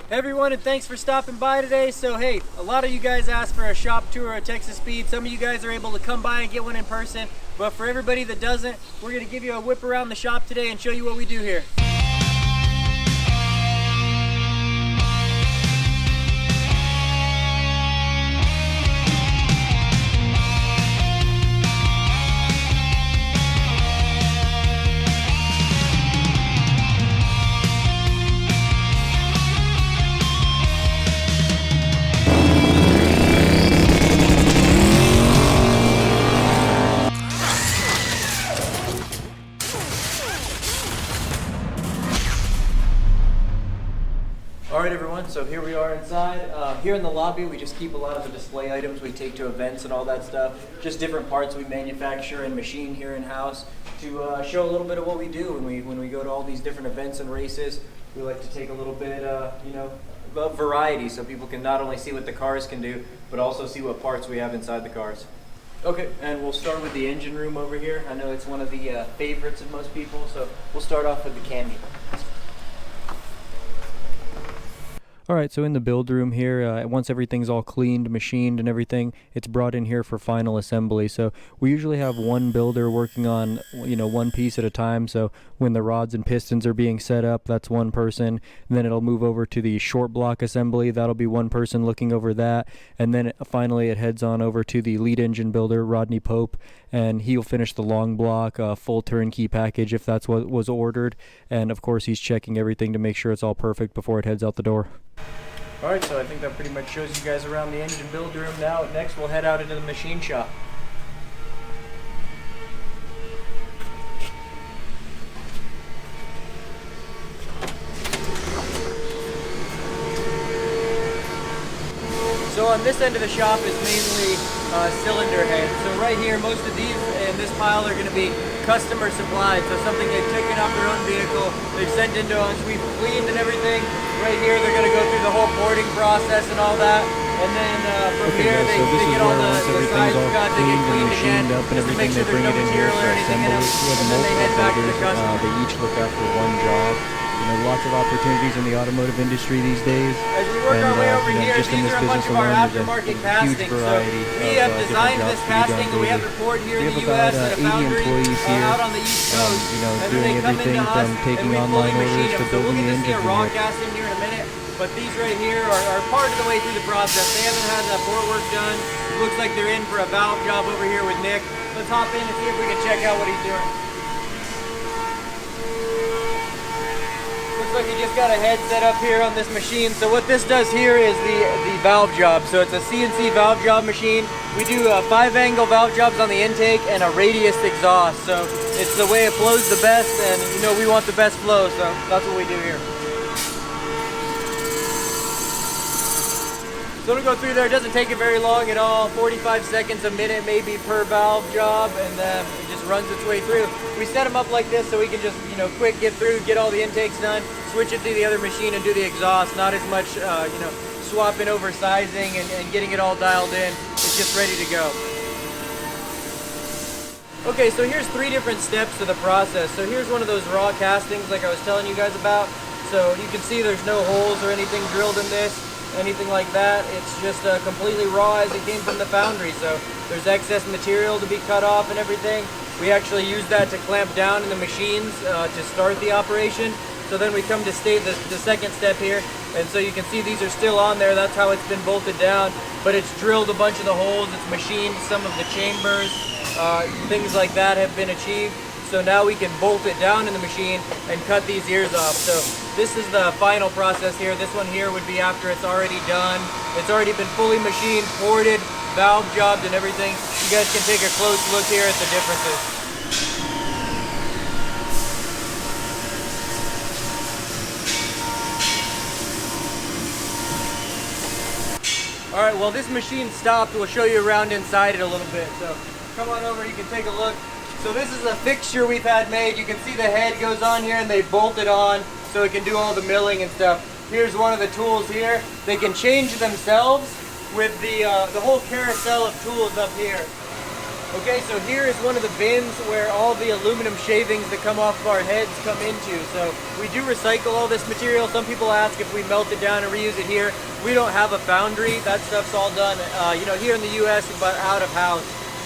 Hey everyone, and thanks for stopping by today. So hey, a lot of you guys asked for a shop tour at Texas Speed. Some of you guys are able to come by and get one in person, but for everybody that doesn't, we're going to give you a whip around the shop today and show you what we do here. Alright everyone, so here we are inside. Here in the lobby we just keep a lot of the display items we take to events and all that stuff. Just different parts we manufacture and machine here in-house to show a little bit of what we do when we go to all these different events and races. We like to take a little bit, of variety so people can not only see what the cars can do, but also see what parts we have inside the cars. Okay, and we'll start with the engine room over here. I know it's one of the favorites of most people, so we'll start off with the Hemi. Alright, so in the build room here, once everything's all cleaned, machined and everything, it's brought in here for final assembly. So we usually have one builder working on, one piece at a time. So when the rods and pistons are being set up, that's one person. And then it'll move over to the short block assembly. That'll be one person looking over that. And then finally it heads on over to the lead engine builder, Rodney Pope, and he'll finish the long block, full turnkey package if that's what was ordered. And of course he's checking everything to make sure it's all perfect before it heads out the door. Alright, so I think that pretty much shows you guys around the engine build room. Now, next we'll head out into the machine shop. So on this end of the shop is mainly cylinder heads. So right here, most of these in this pile are going to be customer supplied. So something they've taken off their own vehicle, they've sent into us, we've cleaned and everything. Right here, they're going to go through the whole boarding process and all that. And then from here, guys, they get all the sides we've got, they get cleaned again, up and just to make sure there's no material or anything in them. And then they head back to the customer. They each look after one job. Lots of opportunities in the automotive industry these days. As we work our way over here, just in these this are a bunch business of our alone, aftermarket there's a huge castings. So variety we have of designed different this jobs to be done casting, and we have daily. it poured here in We the have U.S. about at a 80 foundry employees here, out on the East Coast. And then doing they come everything into us, from and taking we fully online machine orders them. to So we'll building get the to see a engine raw unit. casting here in a minute. But these right here are part of the way through the process. They haven't had the port work done. It looks like they're in for a valve job over here with Nick. Let's hop in and see if we can check out what he's doing. Looks like he just got a head set up here on this machine. So what this does here is the valve job. So it's a CNC valve job machine. We do 5-angle valve jobs on the intake and a radius exhaust. So it's the way it flows the best, and we want the best flow, so that's what we do here. So it'll go through there. It doesn't take it very long at all. 45 seconds, a minute maybe per valve job, and then it just runs its way through. We set them up like this so we can just, quick get through, get all the intakes done, switch it to the other machine and do the exhaust. Not as much, swapping over sizing and getting it all dialed in. It's just ready to go. Okay, so here's 3 different steps to the process. So here's one of those raw castings like I was telling you guys about. So you can see there's no holes or anything drilled in this, anything like that. It's just completely raw as it came from the foundry. So there's excess material to be cut off and everything. We actually use that to clamp down in the machines to start the operation. So then we come to the second step here, and so you can see these are still on there. That's how it's been bolted down, but it's drilled a bunch of the holes, it's machined some of the chambers, things like that have been achieved. So now we can bolt it down in the machine and cut these ears off. So this is the final process here. This one here would be after it's already done. It's already been fully machined, ported, valve jobbed and everything. You guys can take a close look here at the differences. Alright, well this machine stopped. We'll show you around inside it a little bit. So come on over, you can take a look. So this is a fixture we've had made. You can see the head goes on here and they bolt it on so it can do all the milling and stuff. Here's one of the tools here. They can change themselves with the whole carousel of tools up here. Okay, so here is one of the bins where all the aluminum shavings that come off of our heads come into. So we do recycle all this material. Some people ask if we melt it down and reuse it here. We don't have a foundry. That stuff's all done, here in the U.S., but out of house.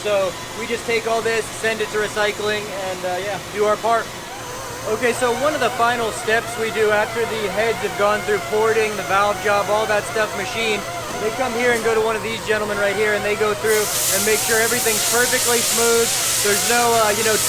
So we just take all this, send it to recycling, and do our part. Okay, so one of the final steps we do after the heads have gone through porting, the valve job, all that stuff machined, they come here and go to one of these gentlemen right here, and they go through and make sure everything's perfectly smooth. There's no,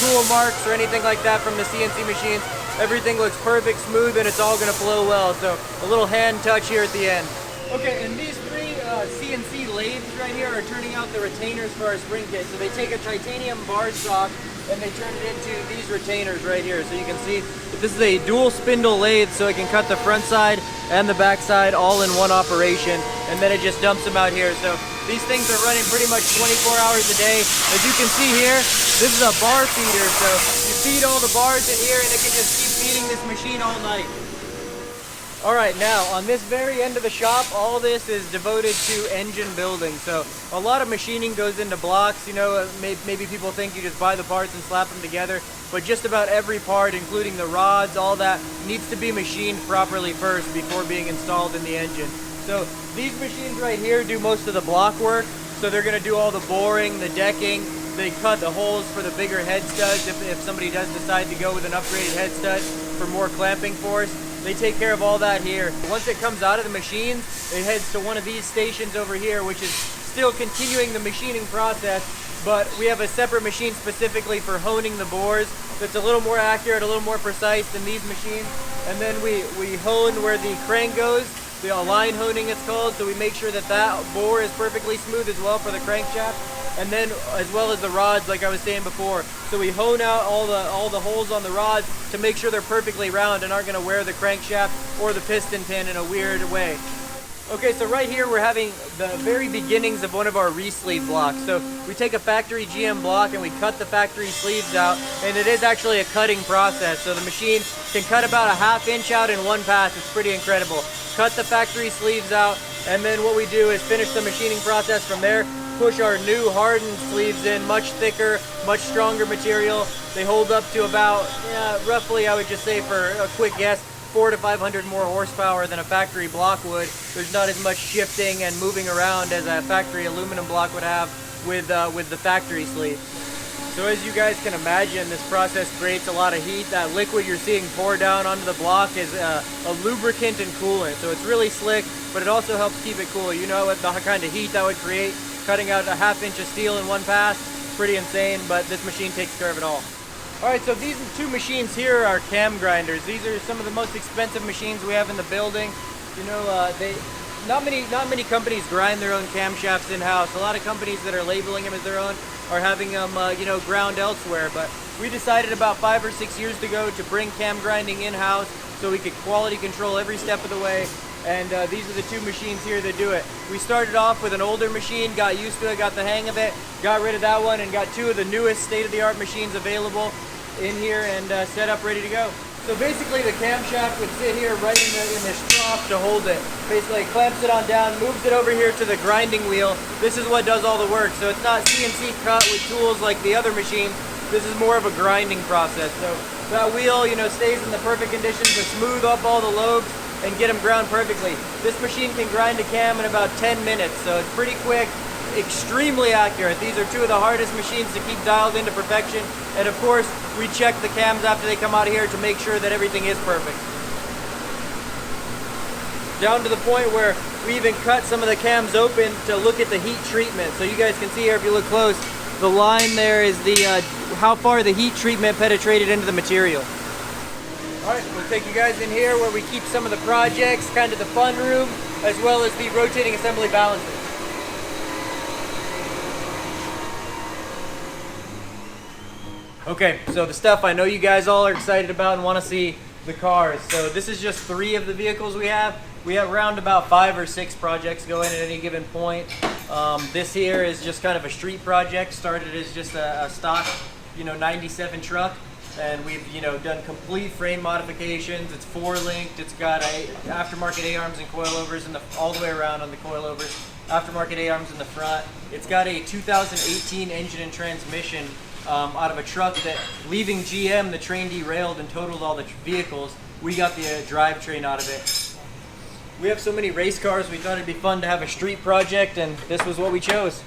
tool marks or anything like that from the CNC machines. Everything looks perfect, smooth, and it's all going to flow well. So a little hand touch here at the end. Okay, and these three CNC lathes right here are turning out the retainers for our spring kit. So they take a titanium bar stock and they turn it into these retainers right here. So you can see this is a dual spindle lathe, so it can cut the front side and the back side all in one operation, and then it just dumps them out here. So these things are running pretty much 24 hours a day. As you can see here, this is a bar feeder, so you feed all the bars in here and it can just keep feeding this machine all night. Alright, now on this very end of the shop, all this is devoted to engine building. So a lot of machining goes into blocks. Maybe people think you just buy the parts and slap them together, but just about every part, including the rods, all that, needs to be machined properly first before being installed in the engine. So these machines right here do most of the block work. So they're going to do all the boring, the decking. They cut the holes for the bigger head studs if somebody does decide to go with an upgraded head stud for more clamping force. They take care of all that here. Once it comes out of the machines, it heads to one of these stations over here, which is still continuing the machining process, but we have a separate machine specifically for honing the bores that's a little more accurate, a little more precise than these machines. And then we hone where the crank goes, the line honing it's called, so we make sure that that bore is perfectly smooth as well for the crankshaft. And then as well as the rods, like I was saying before. So we hone out all the holes on the rods to make sure they're perfectly round and aren't going to wear the crankshaft or the piston pin in a weird way. Okay, so right here we're having the very beginnings of one of our re-sleeve blocks. So we take a factory GM block and we cut the factory sleeves out, and it is actually a cutting process. So the machine can cut about a ½ inch out in one pass. It's pretty incredible. Cut the factory sleeves out, and then what we do is finish the machining process from there. Push our new hardened sleeves in, much thicker, much stronger material. They hold up to about, roughly, I would just say for a quick guess, 400 to 500 more horsepower than a factory block would. There's not as much shifting and moving around as a factory aluminum block would have with the factory sleeve. So as you guys can imagine, this process creates a lot of heat. That liquid you're seeing pour down onto the block is a lubricant and coolant. So it's really slick, but it also helps keep it cool. You know what the kind of heat that would create? Cutting out a ½ inch of steel in one pass, pretty insane, but this machine takes care of it all. Alright, so these two machines here are cam grinders. These are some of the most expensive machines we have in the building. Not many companies grind their own camshafts in-house. A lot of companies that are labeling them as their own are having them, ground elsewhere. But we decided about 5 or 6 years ago to bring cam grinding in-house so we could quality control every step of the way. And these are the two machines here that do it. We started off with an older machine, got used to it, got the hang of it, got rid of that one, and got two of the newest state-of-the-art machines available in here and set up ready to go. So basically the camshaft would sit here right in this trough to hold it. Basically it clamps it on down, moves it over here to the grinding wheel. This is what does all the work. So it's not CNC cut with tools like the other machines. This is more of a grinding process. So that wheel, stays in the perfect condition to smooth up all the lobes and get them ground perfectly. This machine can grind a cam in about 10 minutes, so it's pretty quick, extremely accurate. These are two of the hardest machines to keep dialed into perfection, and of course, we check the cams after they come out of here to make sure that everything is perfect. Down to the point where we even cut some of the cams open to look at the heat treatment. So you guys can see here, if you look close, the line there is the how far the heat treatment penetrated into the material. Alright, we'll take you guys in here where we keep some of the projects, kind of the fun room, as well as the rotating assembly balancer. Okay, so the stuff I know you guys all are excited about and want to see, the cars. So this is just 3 of the vehicles we have. We have around about 5 or 6 projects going at any given point. This here is just kind of a street project, started as just a stock, 97 truck. And we've, done complete frame modifications. It's 4-linked. It's got aftermarket A-arms and coilovers all the way around on the coilovers. aftermarket A-arms in the front. It's got a 2018 engine and transmission out of a truck that, leaving GM, the train derailed and totaled all the vehicles. We got the drivetrain out of it. We have so many race cars, we thought it'd be fun to have a street project, and this was what we chose.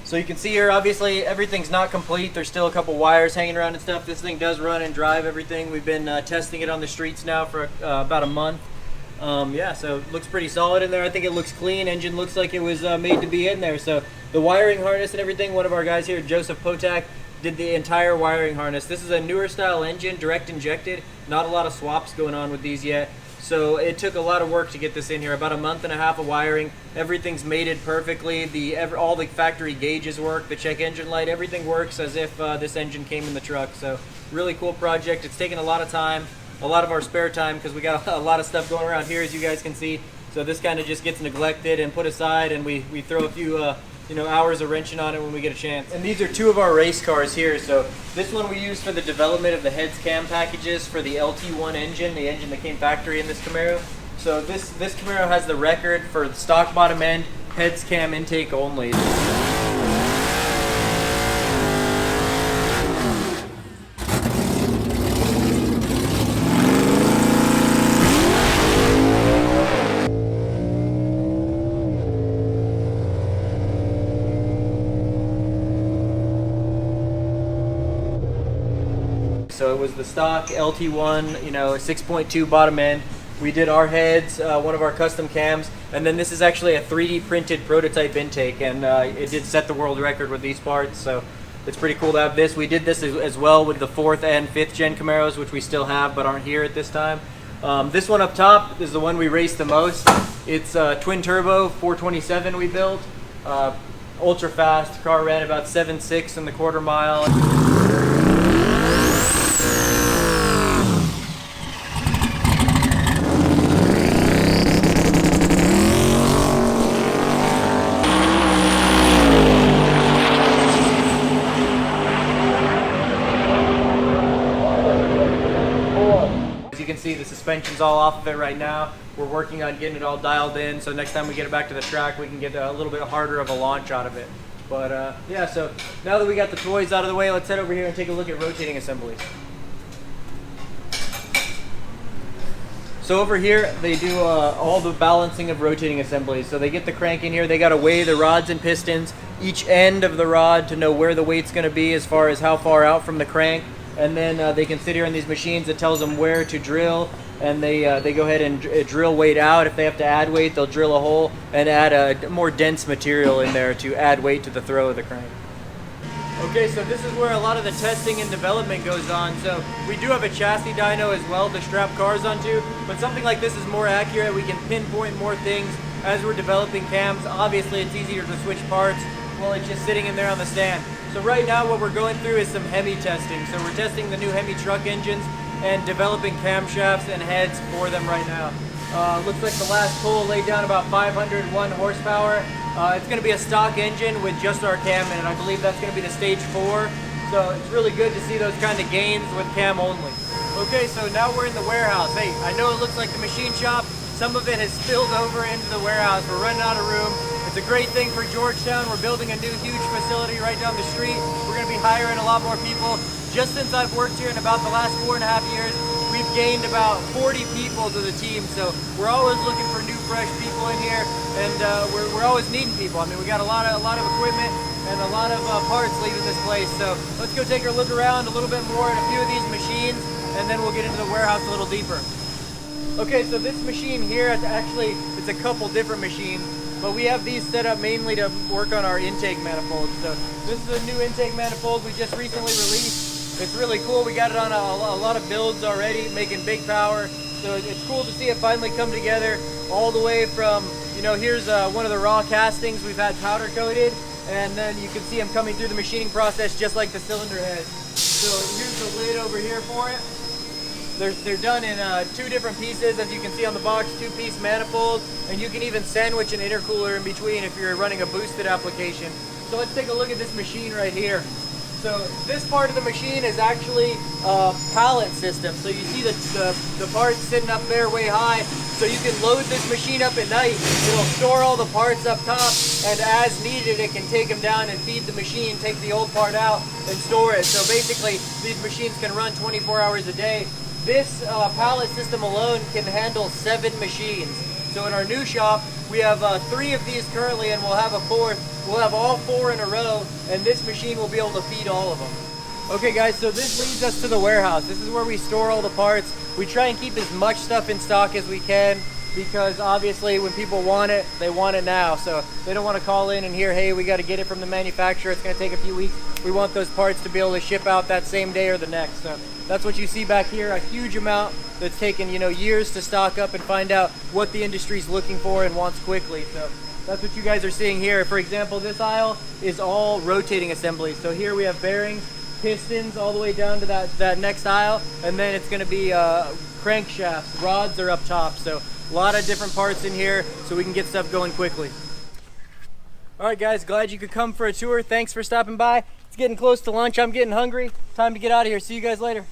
So you can see here, obviously everything's not complete. There's still a couple wires hanging around and stuff. This thing does run and drive everything. We've been testing it on the streets now for about a month. Yeah, so it looks pretty solid in there. I think it looks clean. Engine looks like it was made to be in there. So the wiring harness and everything, one of our guys here, Joseph Potak, did the entire wiring harness. This is a newer style engine, direct injected. Not a lot of swaps going on with these yet. So it took a lot of work to get this in here. About a month and a half of wiring. Everything's mated perfectly. All the factory gauges work. The check engine light, everything works as if this engine came in the truck. So really cool project. It's taken a lot of time, a lot of our spare time, because we got a lot of stuff going around here, as you guys can see. So this kind of just gets neglected and put aside, and we throw a few hours of wrenching on it when we get a chance. And these are two of our race cars here. So this one we used for the development of the heads cam packages for the LT1 engine, the engine that came factory in this Camaro. So this Camaro has the record for the stock bottom end heads cam intake only. So it was the stock LT1, 6.2 bottom end. We did our heads, one of our custom cams, and then this is actually a 3D printed prototype intake, and it did set the world record with these parts, so it's pretty cool to have this. We did this as well with the 4th and 5th gen Camaros, which we still have but aren't here at this time. This one up top is the one we raced the most. It's a twin turbo 427 we built. Ultra fast, car ran about 7.6 in the quarter mile. You can see the suspension's all off of it right now. We're working on getting it all dialed in, so next time we get it back to the track we can get a little bit harder of a launch out of it. But yeah, so now that we got the toys out of the way, let's head over here and take a look at rotating assemblies. So over here they do all the balancing of rotating assemblies. So they get the crank in here, they got to weigh the rods and pistons, each end of the rod to know where the weight's going to be as far as how far out from the crank. And then they can sit here on these machines that tells them where to drill, and they go ahead and drill weight out. If they have to add weight, they'll drill a hole and add a more dense material in there to add weight to the throw of the crank. Okay, so this is where a lot of the testing and development goes on. So we do have a chassis dyno as well to strap cars onto, but something like this is more accurate. We can pinpoint more things as we're developing cams. Obviously, it's easier to switch parts while it's just sitting in there on the stand. So right now what we're going through is some Hemi testing. So we're testing the new Hemi truck engines and developing camshafts and heads for them right now. Looks like the last pull laid down about 501 horsepower. It's going to be a stock engine with just our cam in it. I believe that's going to be the stage 4. So it's really good to see those kind of gains with cam only. Okay, so now we're in the warehouse. Hey, I know it looks like the machine shop. Some of it has spilled over into the warehouse. We're running out of room. It's a great thing for Georgetown. We're building a new huge facility right down the street. We're going to be hiring a lot more people. Just since I've worked here in about the last 4.5 years, we've gained about 40 people to the team. So we're always looking for new, fresh people in here, and we're always needing people. I mean, we got a lot of equipment and a lot of parts leaving this place. So let's go take a look around a little bit more at a few of these machines, and then we'll get into the warehouse a little deeper. Okay, so this machine here, it's a couple different machines, but we have these set up mainly to work on our intake manifolds. So this is a new intake manifold we just recently released. It's really cool. We got it on a lot of builds already, making big power. So it's cool to see it finally come together all the way from, here's one of the raw castings we've had powder coated, and then you can see them coming through the machining process just like the cylinder head. So here's the lid over here for it. They're done in 2 different pieces, as you can see on the box, 2-piece manifold, and you can even sandwich an intercooler in between if you're running a boosted application. So let's take a look at this machine right here. So this part of the machine is actually a pallet system. So you see the parts sitting up there way high. So you can load this machine up at night, it'll store all the parts up top, and as needed it can take them down and feed the machine, take the old part out and store it. So basically these machines can run 24 hours a day. This pallet system alone can handle 7 machines. So in our new shop, we have 3 of these currently, and we'll have a 4th. We'll have all 4 in a row, and this machine will be able to feed all of them. Okay guys, so this leads us to the warehouse. This is where we store all the parts. We try and keep as much stuff in stock as we can, because obviously when people want it, they want it now. So they don't want to call in and hear, hey, we got to get it from the manufacturer, it's going to take a few weeks. We want those parts to be able to ship out that same day or the next. So that's what you see back here, a huge amount that's taken, you know, years to stock up and find out what the industry's looking for and wants quickly. So that's what you guys are seeing here. For example, this aisle is all rotating assemblies. So here we have bearings, pistons all the way down to that next aisle, and then it's going to be crankshafts. Rods are up top, so a lot of different parts in here so we can get stuff going quickly. Alright guys, glad you could come for a tour. Thanks for stopping by. It's getting close to lunch. I'm getting hungry. Time to get out of here. See you guys later.